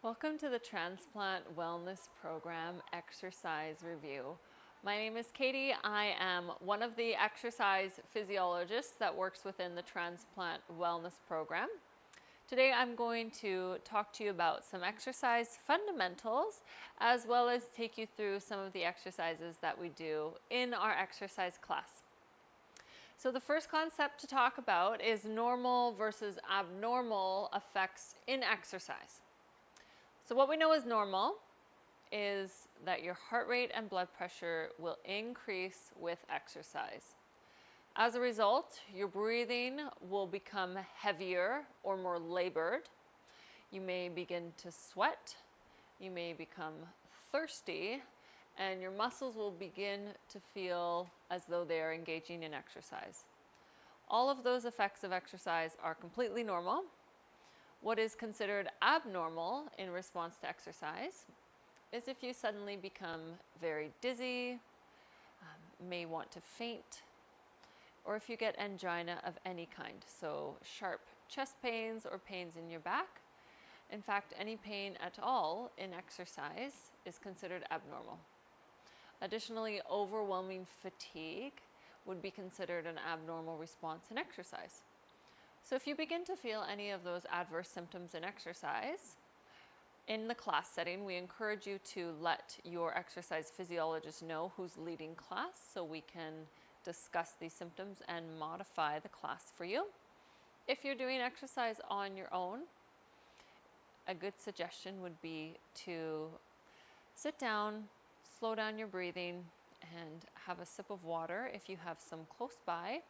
Welcome to the Transplant Wellness Program Exercise Review. My name is Katie. I am one of the exercise physiologists that works within the Transplant Wellness Program. Today I'm going to talk to you about some exercise fundamentals as well as take you through some of the exercises that we do in our exercise class. So the first concept to talk about is normal versus abnormal effects in exercise. So what we know is normal is that your heart rate and blood pressure will increase with exercise. As a result, your breathing will become heavier or more labored. You may begin to sweat, you may become thirsty, and your muscles will begin to feel as though they are engaging in exercise. All of those effects of exercise are completely normal. What is considered abnormal in response to exercise is if you suddenly become very dizzy, may want to faint, or if you get angina of any kind, so sharp chest pains or pains in your back. In fact, any pain at all in exercise is considered abnormal. Additionally, overwhelming fatigue would be considered an abnormal response in exercise. So if you begin to feel any of those adverse symptoms in exercise, in the class setting, we encourage you to let your exercise physiologist know who's leading class so we can discuss these symptoms and modify the class for you. If you're doing exercise on your own, a good suggestion would be to sit down, slow down your breathing, and have a sip of water if you have some close by.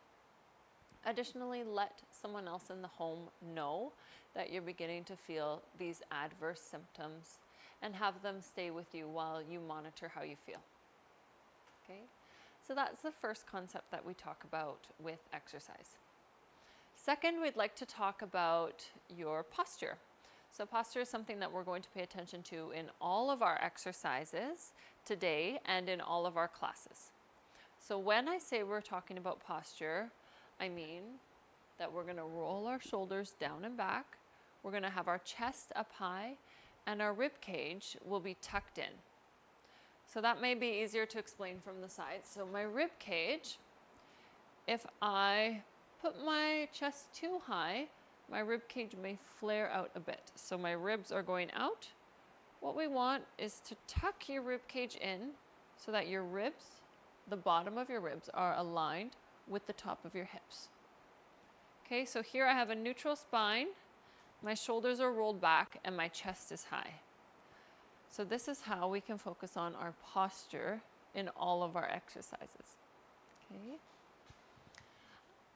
Additionally, let someone else in the home know that you're beginning to feel these adverse symptoms and have them stay with you while you monitor how you feel. Okay, so that's the first concept that we talk about with exercise. Second, we'd like to talk about your posture. So posture is something that we're going to pay attention to in all of our exercises today and in all of our classes. So when I say we're talking about posture, I mean that we're going to roll our shoulders down and back, we're going to have our chest up high, and our rib cage will be tucked in. So that may be easier to explain from the side. So my rib cage, if I put my chest too high, my rib cage may flare out a bit. So my ribs are going out. What we want is to tuck your rib cage in so that your ribs, the bottom of your ribs, are aligned with the top of your hips. Okay, so here I have a neutral spine, my shoulders are rolled back, and my chest is high. So this is how we can focus on our posture in all of our exercises. Okay.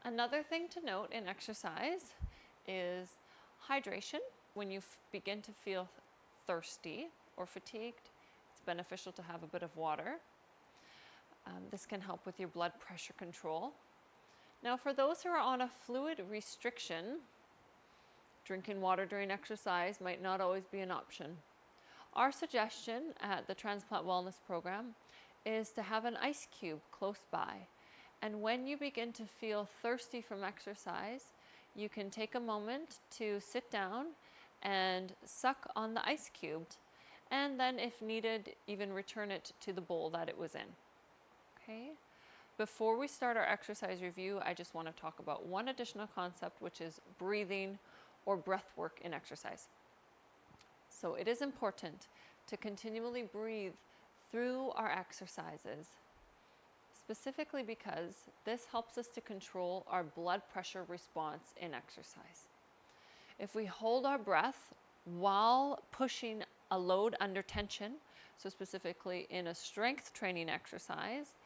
Another thing to note in exercise is hydration. When you begin to feel thirsty or fatigued, it's beneficial to have a bit of water. This can help with your blood pressure control. Now, for those who are on a fluid restriction, drinking water during exercise might not always be an option. Our suggestion at the Transplant Wellness Program is to have an ice cube close by. And when you begin to feel thirsty from exercise, you can take a moment to sit down and suck on the ice cube, and then if needed, even return it to the bowl that it was in. Okay. Before we start our exercise review, I just want to talk about one additional concept, which is breathing or breath work in exercise. So it is important to continually breathe through our exercises, specifically because this helps us to control our blood pressure response in exercise. If we hold our breath while pushing a load under tension, so specifically in a strength training exercise,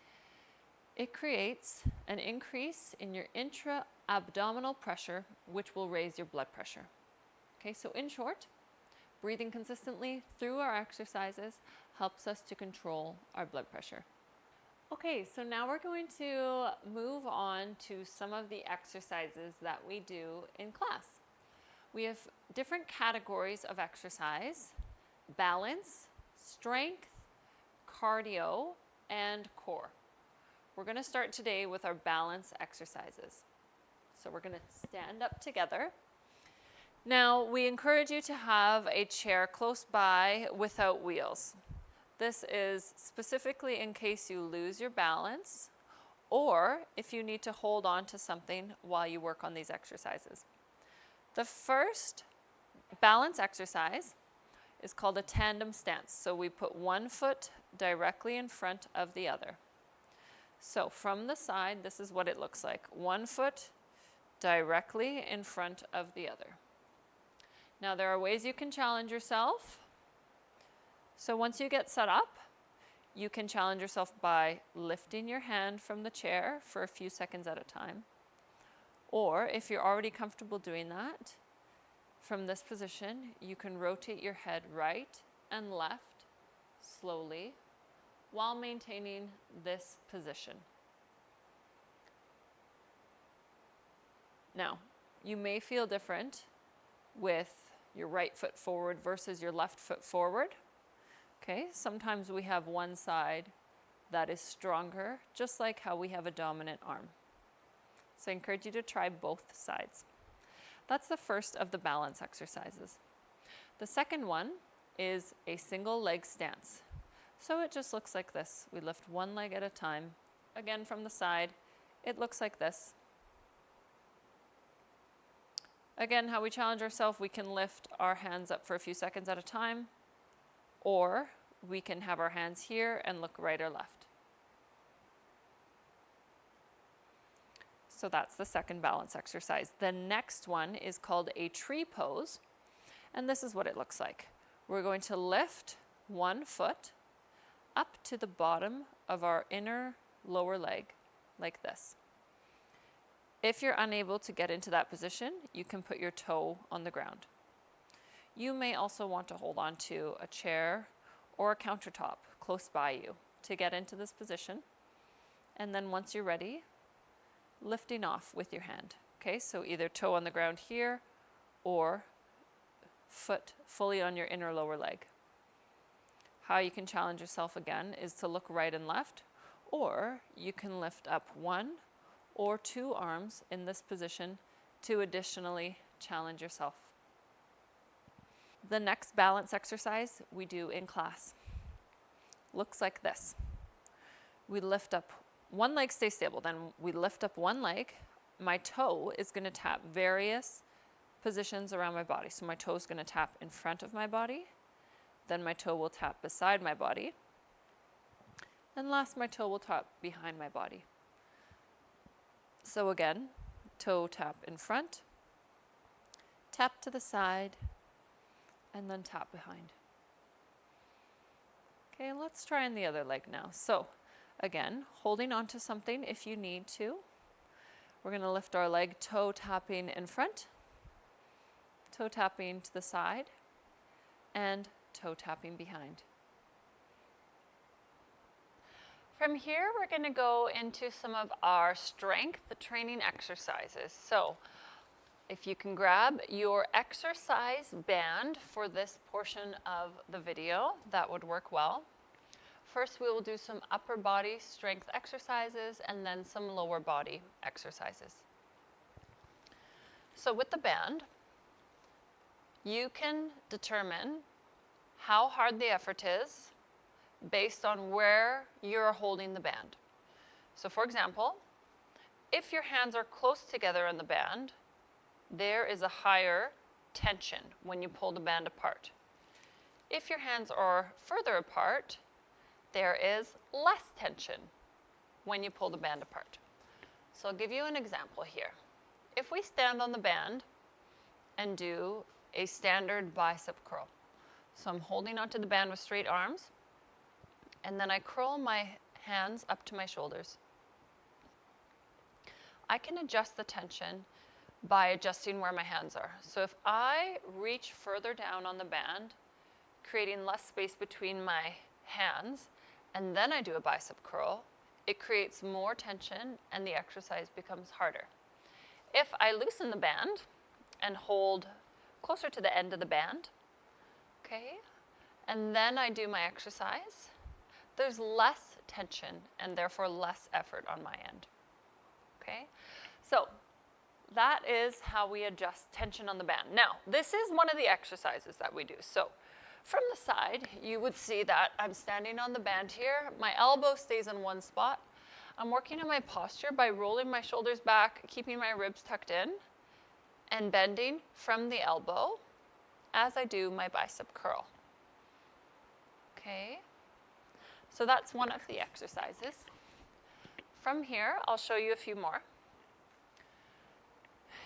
it creates an increase in your intra-abdominal pressure, which will raise your blood pressure. Okay, so in short, breathing consistently through our exercises helps us to control our blood pressure. Okay, so now we're going to move on to some of the exercises that we do in class. We have different categories of exercise: balance, strength, cardio, and core. We're going to start today with our balance exercises. So we're going to stand up together Now, we encourage you to have a chair close by without wheels. This is specifically in case you lose your balance or if you need to hold on to something while you work on these exercises. The first balance exercise is called a tandem stance. So we put one foot directly in front of the other. So from the side, this is what it looks like. One foot directly in front of the other. Now there are ways you can challenge yourself. So once you get set up, you can challenge yourself by lifting your hand from the chair for a few seconds at a time. Or if you're already comfortable doing that, from this position, you can rotate your head right and left slowly while maintaining this position. Now, you may feel different with your right foot forward versus your left foot forward. Okay, sometimes we have one side that is stronger, just like how we have a dominant arm. So I encourage you to try both sides. That's the first of the balance exercises. The second one is a single leg stance. So it just looks like this. We lift one leg at a time. Again, from the side, it looks like this. Again, how we challenge ourselves, we can lift our hands up for a few seconds at a time, or we can have our hands here and look right or left. So that's the second balance exercise. The next one is called a tree pose, and this is what it looks like. We're going to lift one foot up to the bottom of our inner lower leg, like this. If you're unable to get into that position, you can put your toe on the ground. You may also want to hold on to a chair or a countertop close by you to get into this position. And then once you're ready, lifting off with your hand. Okay, so either toe on the ground here or foot fully on your inner lower leg. How you can challenge yourself again is to look right and left, or you can lift up one or two arms in this position to additionally challenge yourself. The next balance exercise we do in class looks like this. We lift up one leg, stay stable, then we lift up one leg. My toe is going to tap various positions around my body. So my toe is going to tap in front of my body, then my toe will tap beside my body, and last my toe will tap behind my body. So again, toe tap in front, tap to the side, and then tap behind. Okay, let's try on the other leg now. So again, holding on to something if you need to. We're going to lift our leg, toe tapping in front, toe tapping to the side, and toe tapping behind. From here, we're going to go into some of our strength training exercises. So if you can grab your exercise band for this portion of the video, that would work well. First, we will do some upper body strength exercises and then some lower body exercises. So with the band, you can determine how hard the effort is based on where you're holding the band. So for example, if your hands are close together in the band, there is a higher tension when you pull the band apart. If your hands are further apart, there is less tension when you pull the band apart. So I'll give you an example here. If we stand on the band and do a standard bicep curl. So I'm holding onto the band with straight arms, and then I curl my hands up to my shoulders. I can adjust the tension by adjusting where my hands are. So if I reach further down on the band, creating less space between my hands, and then I do a bicep curl, it creates more tension and the exercise becomes harder. If I loosen the band and hold closer to the end of the band, okay, and then I do my exercise, there's less tension and therefore less effort on my end. Okay, so that is how we adjust tension on the band. Now, this is one of the exercises that we do. So, from the side, you would see that I'm standing on the band here. My elbow stays in one spot. I'm working on my posture by rolling my shoulders back, keeping my ribs tucked in, and bending from the elbow as I do my bicep curl. Okay, so that's one of the exercises. From here, I'll show you a few more.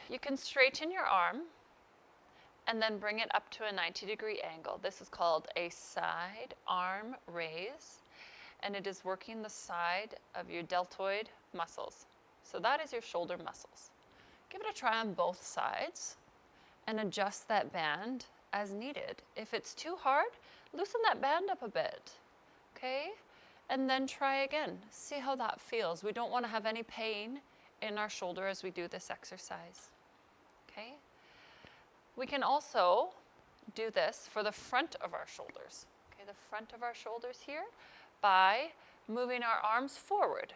You can straighten your arm and then bring it up to a 90-degree angle. This is called a side arm raise, and it is working the side of your deltoid muscles. So that is your shoulder muscles. Give it a try on both sides and adjust that band as needed. If it's too hard, loosen that band up a bit, okay? And then try again. See how that feels. We don't want to have any pain in our shoulder as we do this exercise, okay? We can also do this for the front of our shoulders, okay? The front of our shoulders here by moving our arms forward.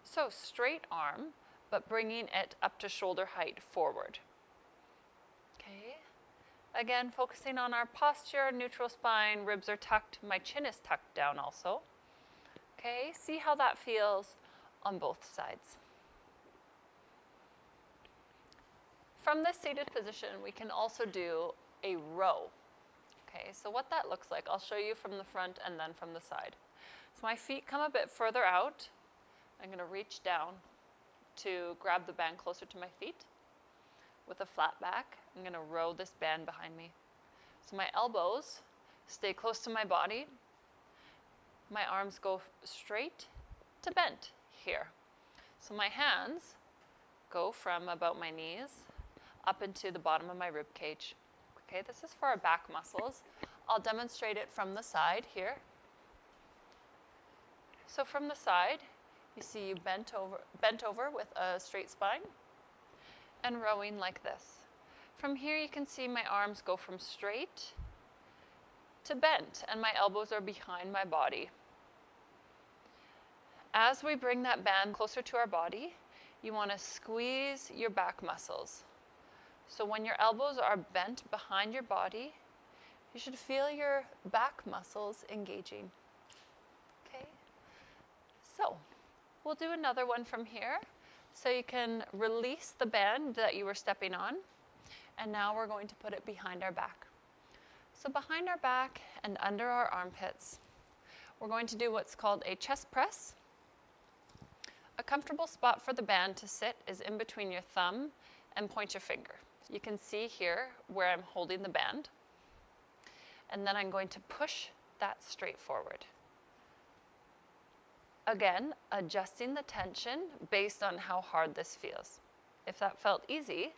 So straight arm, but bringing it up to shoulder height forward. Okay. Again, focusing on our posture, neutral spine, ribs are tucked, my chin is tucked down also. Okay, see how that feels on both sides. From this seated position, we can also do a row. Okay, so what that looks like, I'll show you from the front and then from the side. So my feet come a bit further out. I'm going to reach down to grab the band closer to my feet. With a flat back, I'm going to row this band behind me. So my elbows stay close to my body. My arms go straight to bent here. So my hands go from about my knees up into the bottom of my rib cage. Okay, this is for our back muscles. I'll demonstrate it from the side here. So from the side, you see you bent over with a straight spine and rowing like this. From here you can see my arms go from straight to bent and my elbows are behind my body. As we bring that band closer to our body, you want to squeeze your back muscles. So when your elbows are bent behind your body, you should feel your back muscles engaging. Okay? So, we'll do another one from here. So you can release the band that you were stepping on, and now we're going to put it behind our back. So behind our back and under our armpits, we're going to do what's called a chest press. A comfortable spot for the band to sit is in between your thumb and pointer finger. You can see here where I'm holding the band, and then I'm going to push that straight forward. Again, adjusting the tension based on how hard this feels. If that felt easy,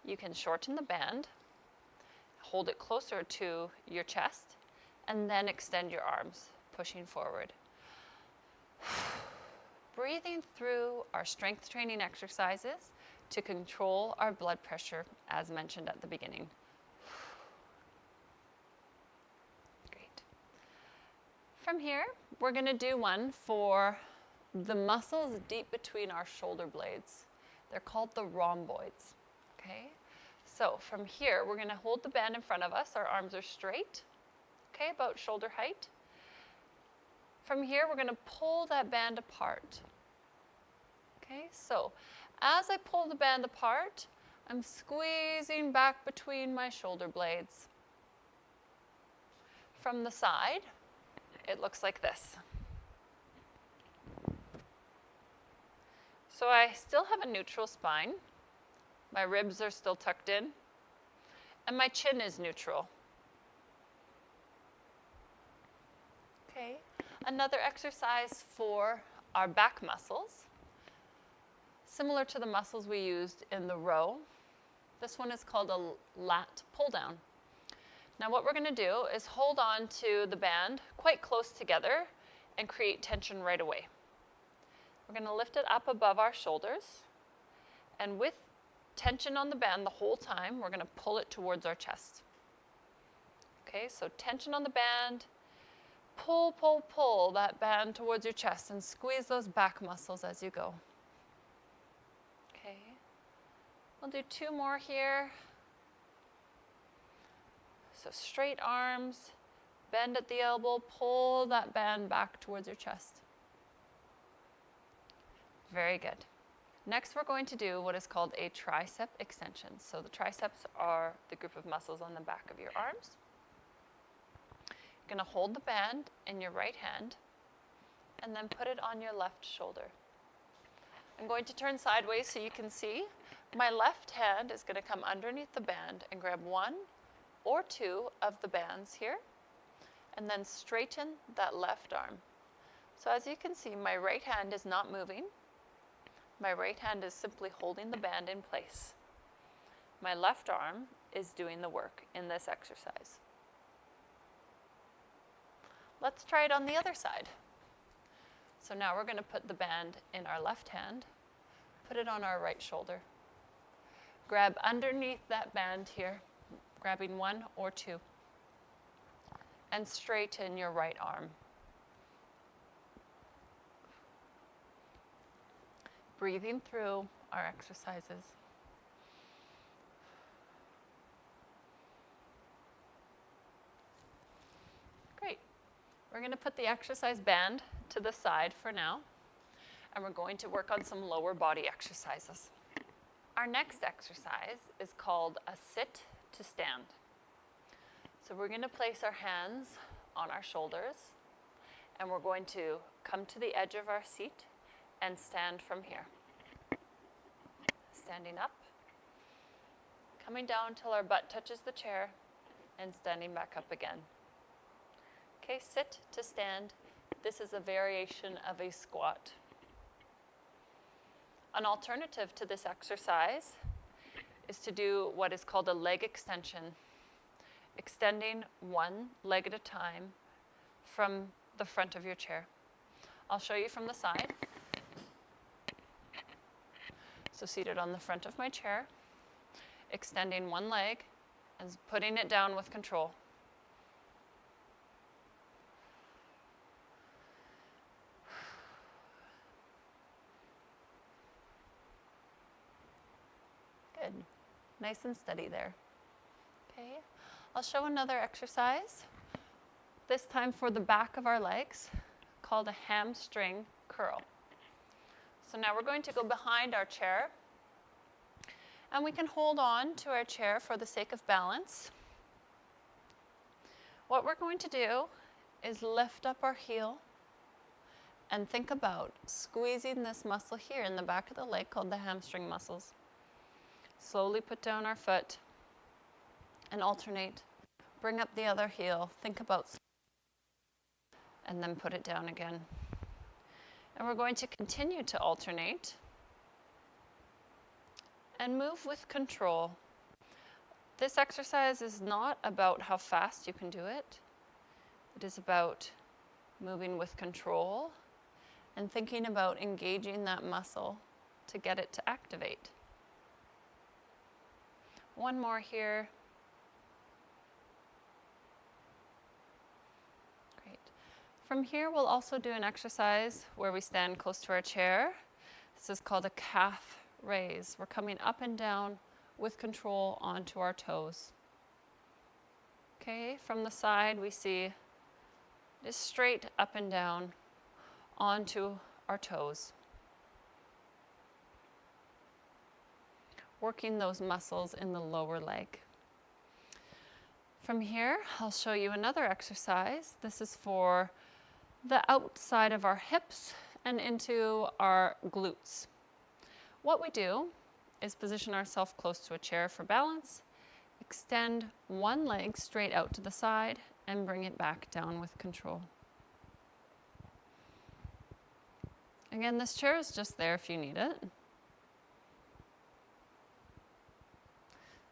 you can shorten the band, hold it closer to your chest, and then extend your arms, pushing forward. Breathing through our strength training exercises to control our blood pressure, as mentioned at the beginning. From here, we're going to do one for the muscles deep between our shoulder blades. They're called the rhomboids, okay? So from here, we're going to hold the band in front of us. Our arms are straight, okay, about shoulder height. From here, we're going to pull that band apart, okay? So as I pull the band apart, I'm squeezing back between my shoulder blades. From the side, it looks like this. So I still have a neutral spine. My ribs are still tucked in. And my chin is neutral. Okay, another exercise for our back muscles. Similar to the muscles we used in the row. This one is called a lat pull down. Now what we're going to do is hold on to the band quite close together and create tension right away. We're going to lift it up above our shoulders, and with tension on the band the whole time, we're going to pull it towards our chest. Okay, so tension on the band, pull, pull, pull that band towards your chest and squeeze those back muscles as you go. Okay, We'll do 2 more here. So straight arms, bend at the elbow, pull that band back towards your chest. Very good. Next, we're going to do what is called a tricep extension. So the triceps are the group of muscles on the back of your arms. You're going to hold the band in your right hand and then put it on your left shoulder. I'm going to turn sideways so you can see. My left hand is going to come underneath the band and grab 1 or 2 of the bands here, and then straighten that left arm. So as you can see, my right hand is not moving. My right hand is simply holding the band in place. My left arm is doing the work in this exercise. Let's try it on the other side. So now we're going to put the band in our left hand, put it on our right shoulder. Grab underneath that band here, grabbing 1 or 2, and straighten your right arm. Breathing through our exercises. Great. We're going to put the exercise band to the side for now, and we're going to work on some lower body exercises. Our next exercise is called a sit to stand. So we're going to place our hands on our shoulders, and we're going to come to the edge of our seat and stand from here. Standing up, coming down till our butt touches the chair, and standing back up again. Okay, sit to stand. This is a variation of a squat. An alternative to this exercise is to do what is called a leg extension, extending 1 leg at a time from the front of your chair. I'll show you from the side. So seated on the front of my chair, extending 1 leg and putting it down with control. Good. Nice and steady there. Okay. I'll show another exercise, this time for the back of our legs, called a hamstring curl. So now we're going to go behind our chair, and we can hold on to our chair for the sake of balance. What we're going to do is lift up our heel and think about squeezing this muscle here in the back of the leg called the hamstring muscles. Slowly put down our foot and alternate. Bring up the other heel, think about, and then put it down again. And we're going to continue to alternate and move with control. This exercise is not about how fast you can do it. It is about moving with control and thinking about engaging that muscle to get it to activate. 1 more here. Great. From here, we'll also do an exercise where we stand close to our chair. This is called a calf raise. We're coming up and down with control onto our toes. Okay, from the side, we see just straight up and down onto our toes. Working those muscles in the lower leg. From here, I'll show you another exercise. This is for the outside of our hips and into our glutes. What we do is position ourselves close to a chair for balance, extend 1 leg straight out to the side, and bring it back down with control. Again, this chair is just there if you need it.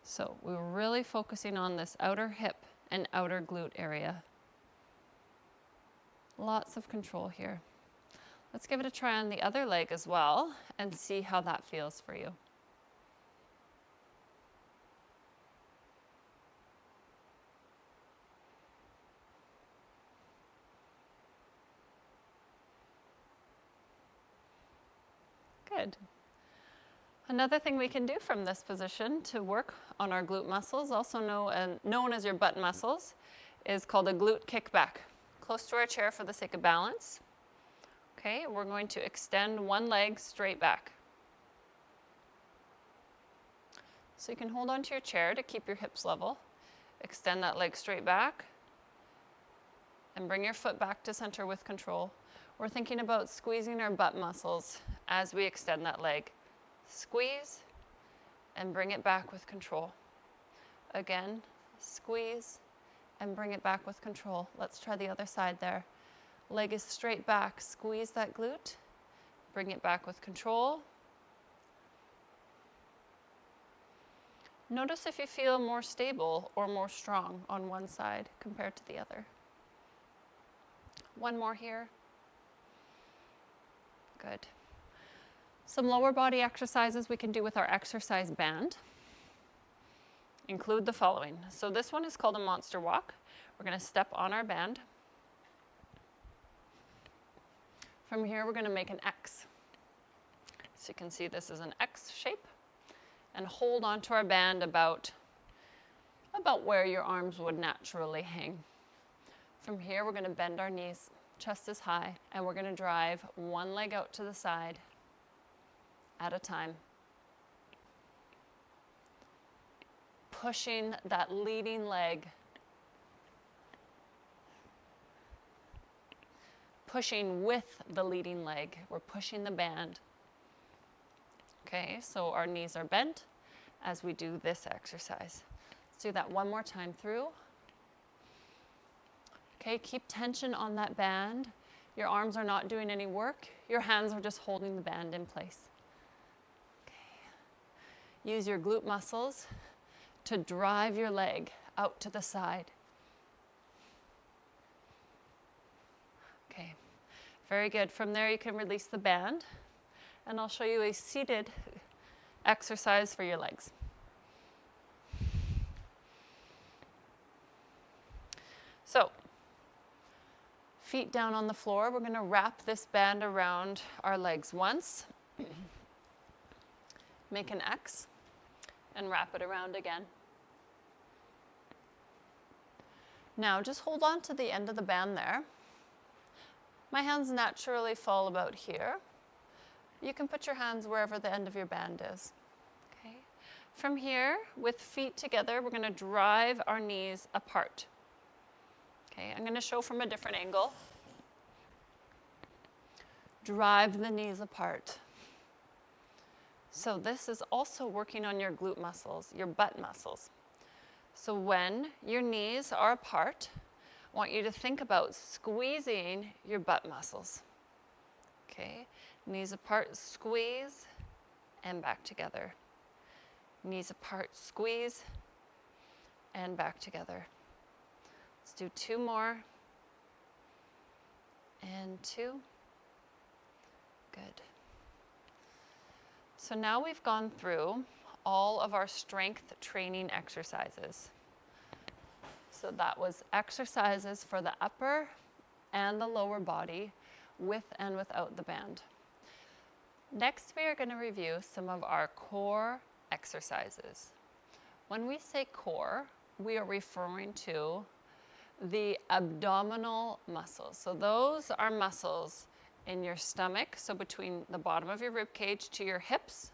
So we're really focusing on this outer hip and outer glute area. Lots of control here. Let's give it a try on the other leg as well and see how that feels for you. Good. Another thing we can do from this position to work on our glute muscles, also known as your butt muscles, is called a glute kickback. Close to our chair for the sake of balance. Okay, we're going to extend one leg straight back. So you can hold onto your chair to keep your hips level. Extend that leg straight back and bring your foot back to center with control. We're thinking about squeezing our butt muscles as we extend that leg. Squeeze and bring it back with control. Again, squeeze and bring it back with control. Let's try the other side there. Leg is straight back. Squeeze that glute. Bring it back with control. Notice if you feel more stable or more strong on one side compared to the other. One more here. Good. Some lower body exercises we can do with our exercise band include the following. So this one is called a monster walk. We're going to step on our band. From here, we're going to make an X. So you can see this is an X shape. And hold onto our band about where your arms would naturally hang. From here, we're going to bend our knees, chest is high, and we're going to drive one leg out to the side at a time. Pushing that leading leg. Pushing with the leading leg. We're pushing the band. Okay, so our knees are bent as we do this exercise. Let's do that one more time through. Okay, keep tension on that band. Your arms are not doing any work. Your hands are just holding the band in place. Okay. Use your glute muscles to drive your leg out to the side. Okay, very good. From there, you can release the band. And I'll show you a seated exercise for your legs. So, feet down on the floor. We're going to wrap this band around our legs once. Make an X and wrap it around again. Now, just hold on to the end of the band there. My hands naturally fall about here. You can put your hands wherever the end of your band is. Okay. From here, with feet together, we're going to drive our knees apart. Okay, I'm going to show from a different angle. Drive the knees apart. So this is also working on your glute muscles, your butt muscles. So when your knees are apart, I want you to think about squeezing your butt muscles. Okay. Knees apart, squeeze, and back together. Knees apart, squeeze, and back together. Let's do two more. And two. Good. So now we've gone through all of our strength training exercises. So that was exercises for the upper and the lower body with and without the band. Next, we are going to review some of our core exercises. When we say core, we are referring to the abdominal muscles. So those are muscles in your stomach, so between the bottom of your rib cage to your hips,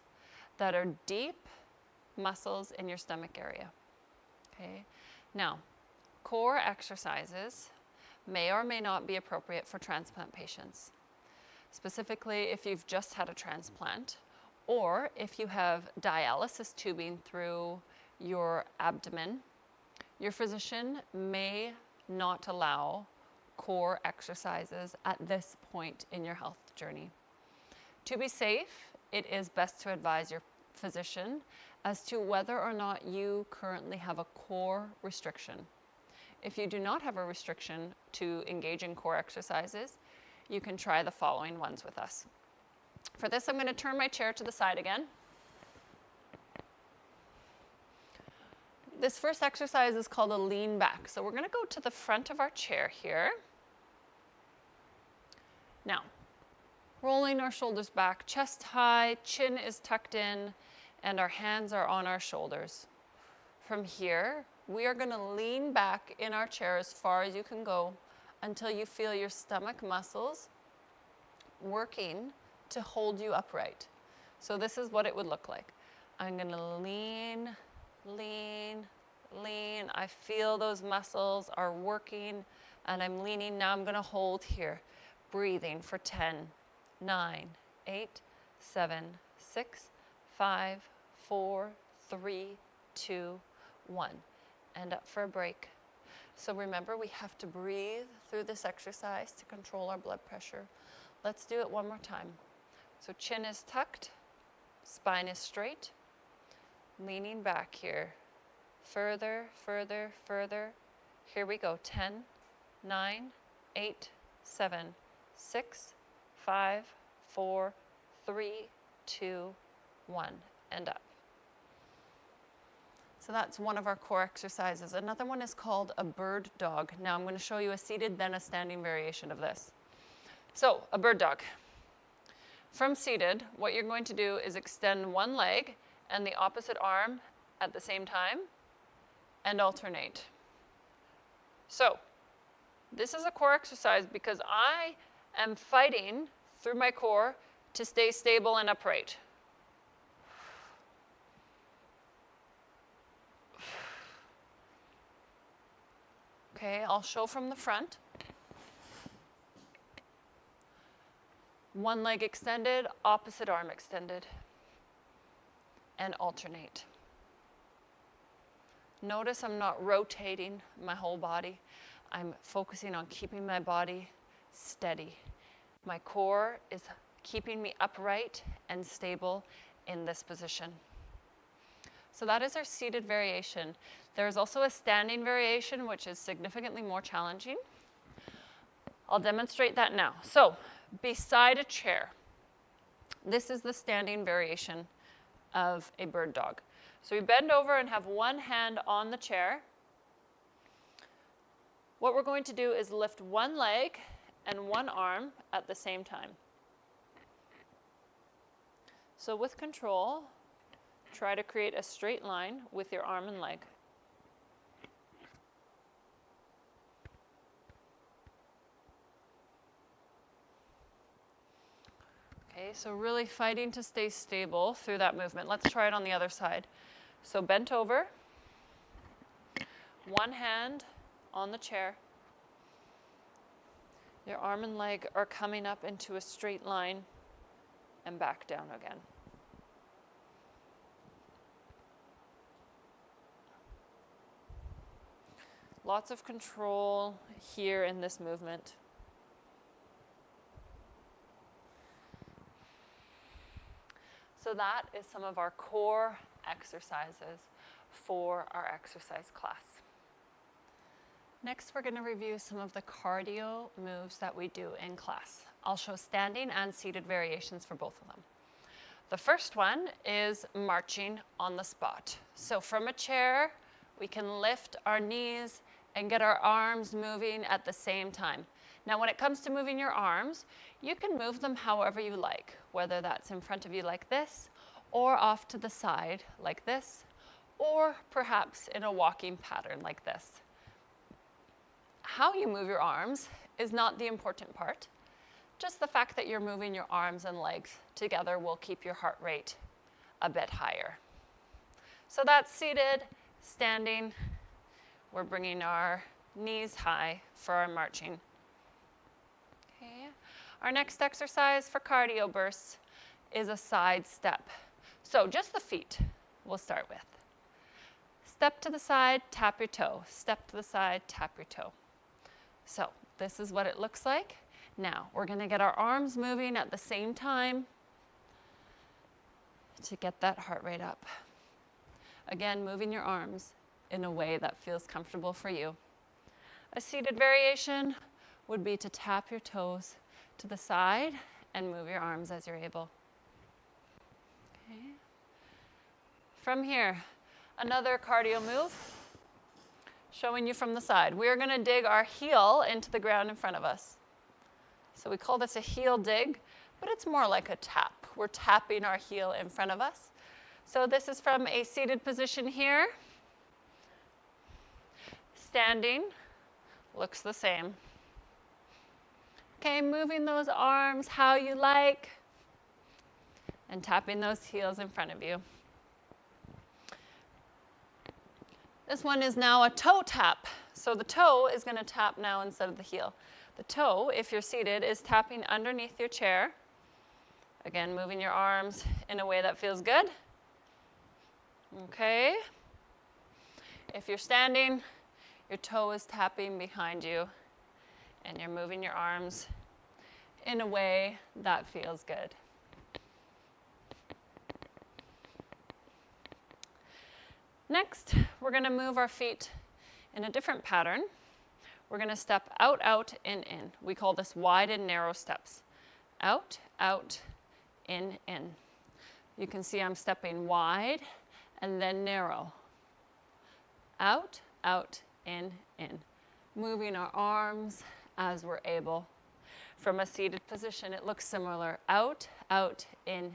that are deep muscles in your stomach area. Okay. Now, core exercises may or may not be appropriate for transplant patients. Specifically, if you've just had a transplant, or if you have dialysis tubing through your abdomen, your physician may not allow core exercises at this point in your health journey. To be safe, it is best to advise your physician as to whether or not you currently have a core restriction. If you do not have a restriction to engage in core exercises, you can try the following ones with us. For this, I'm going to turn my chair to the side again. This first exercise is called a lean back. So we're going to go to the front of our chair here. Now, Rolling our shoulders back, chest high, chin is tucked in, and our hands are on our shoulders. From here, we are going to lean back in our chair as far as you can go until you feel your stomach muscles working to hold you upright. So this is what it would look like. I'm going to lean, lean, lean. I feel those muscles are working and I'm leaning. Now I'm going to hold here, breathing for 10, 9, 8, 7, 6, 5, 4, 3, 2, 1. And up for a break. So remember, we have to breathe through this exercise to control our blood pressure. Let's do it one more time. So chin is tucked, spine is straight, leaning back here. Further, further, further. Here we go. 10, 9, 8, 7, 6, 5, 4, 3, 2, 1, and up. So that's one of our core exercises. Another one is called a bird dog. Now I'm going to show you a seated, then a standing variation of this. So a bird dog. From seated, what you're going to do is extend one leg and the opposite arm at the same time and alternate. So this is a core exercise because I am fighting through my core to stay stable and upright. Okay, I'll show from the front. One leg extended, opposite arm extended, and alternate. Notice I'm not rotating my whole body. I'm focusing on keeping my body steady. My core is keeping me upright and stable in this position. So that is our seated variation. There's also a standing variation, which is significantly more challenging. I'll demonstrate that now. So, beside a chair, this is the standing variation of a bird dog. So we bend over and have one hand on the chair. What we're going to do is lift one leg and one arm at the same time. So with control, try to create a straight line with your arm and leg. Okay, so really fighting to stay stable through that movement. Let's try it on the other side. So bent over, one hand on the chair. Your arm and leg are coming up into a straight line and back down again. Lots of control here in this movement. So that is some of our core exercises for our exercise class. Next, we're going to review some of the cardio moves that we do in class. I'll show standing and seated variations for both of them. The first one is marching on the spot. So from a chair, we can lift our knees and get our arms moving at the same time. Now, when it comes to moving your arms, you can move them however you like, whether that's in front of you like this, or off to the side like this, or perhaps in a walking pattern like this. How you move your arms is not the important part. Just the fact that you're moving your arms and legs together will keep your heart rate a bit higher. So that's seated, standing. We're bringing our knees high for our marching. Okay. Our next exercise for cardio bursts is a side step. So just the feet we'll start with. Step to the side, tap your toe. Step to the side, tap your toe. So this is what it looks like. Now we're going to get our arms moving at the same time to get that heart rate up. Again, moving your arms in a way that feels comfortable for you. A seated variation would be to tap your toes to the side and move your arms as you're able. Okay. From here, another cardio move, showing you from the side. We're going to dig our heel into the ground in front of us. So we call this a heel dig. but it's more like a tap. We're tapping our heel in front of us. So this is from a seated position here. Standing looks the same. Okay, moving those arms how you like and tapping those heels in front of you. This one is now a toe tap. So the toe is going to tap now instead of the heel. The toe, if you're seated, is tapping underneath your chair. Again, moving your arms in a way that feels good. Okay. If you're standing, your toe is tapping behind you, and you're moving your arms in a way that feels good. Next, we're going to move our feet in a different pattern. We're going to step out, out, in. We call this wide and narrow steps. Out, out, in. You can see I'm stepping wide and then narrow. Out, out, in. Moving our arms as we're able. From a seated position, it looks similar. Out, out, in.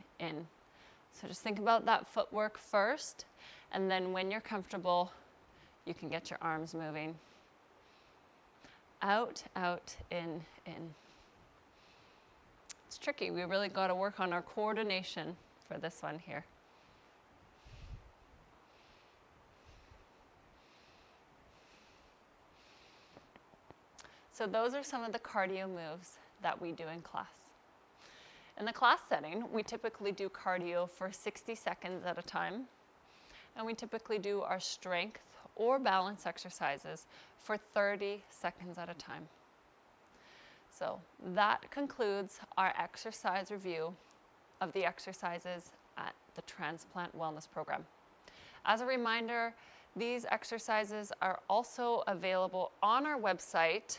So just think about that footwork first, and then when you're comfortable, you can get your arms moving. Out, out, in. It's tricky. We really got to work on our coordination for this one here. So those are some of the cardio moves that we do in class. In the class setting, we typically do cardio for 60 seconds at a time, and we typically do our strength or balance exercises for 30 seconds at a time. So that concludes our exercise review of the exercises at the Transplant Wellness Program. As a reminder, these exercises are also available on our website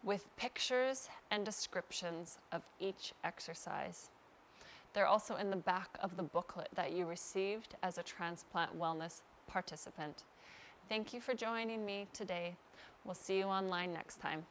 with pictures and descriptions of each exercise. They're also in the back of the booklet that you received as a Transplant Wellness participant. Thank you for joining me today. We'll see you online next time.